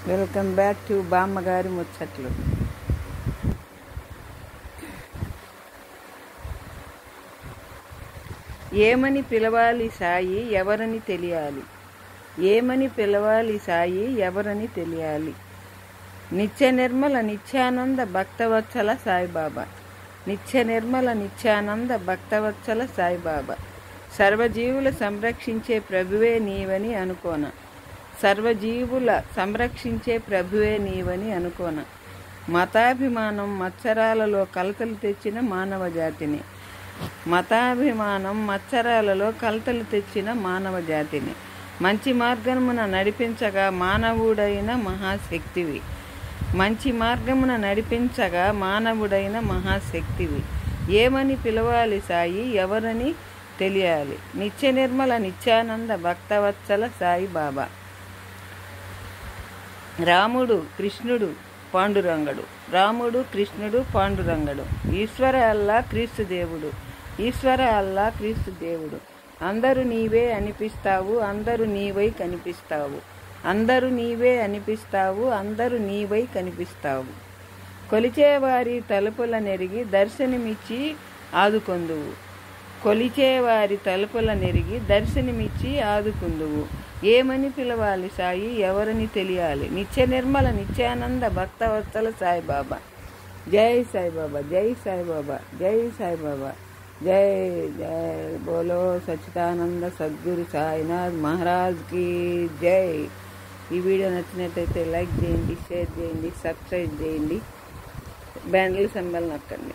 Welcome back to బామ్మగారి ముచ్చట్లు. ఏమని పిలవాలి సాయి ఎవరని తెలియాలి, ఏమని పిలవాలి సాయి ఎవరని తెలియాలి. నిత్య నిర్మల నిత్యానంద భక్తవత్సల సాయిబాబా, నిత్య నిర్మల నిత్యానంద భక్తవత్సల సాయిబాబా. సర్వజీవుల సంరక్షించే ప్రభువే నీవని అనుకోన, సర్వజీవుల సంరక్షించే ప్రభువే నీవని అనుకోన. మతాభిమానం మత్సరాలలో కలతలు తెచ్చిన మానవ జాతిని, మతాభిమానం మత్సరాలలో కలతలు తెచ్చిన మానవ జాతిని మంచి మార్గమున నడిపించగా మానవుడైన మహాశక్తివి, మంచి మార్గమున నడిపించగా మానవుడైన మహాశక్తివి. ఏమని పిలవాలి సాయి ఎవరని తెలియాలి. నిత్య నిర్మల నిత్యానంద భక్తవత్సల సాయిబాబా. రాముడు కృష్ణుడు పాండురంగడు, రాముడు కృష్ణుడు పాండురంగడు. ఈశ్వర అల్లా క్రీస్తు దేవుడు, ఈశ్వర అల్లా క్రీస్తు దేవుడు. అందరూ నీవే అనిపిస్తావు, అందరూ నీవై కనిపిస్తావు, అందరూ నీవే అనిపిస్తావు, అందరూ నీవై కనిపిస్తావు. కొలిచేవారి తలుపుల నెరిగి దర్శనమిచ్చి ఆదుకొందువు, కొలిచేవారి తలుపుల నెరిగి దర్శనమిచ్చి ఆదుకుందువు. ఏమని పిలవాలి సాయి ఎవరని తెలియాలి. నిత్య నిర్మల నిత్యానంద భక్తవత్సల సాయిబాబా. జై సాయిబాబా, జై సాయిబాబా, జై సాయిబాబా, జై జై బోలో సచ్చిదానంద సద్గురు సాయినాథ్ మహారాజ్కి జై. ఈ వీడియో నచ్చినట్టయితే లైక్ చేయండి, షేర్ చేయండి, సబ్స్క్రైబ్ చేయండి, బెల్ సింబల్ నొక్కండి.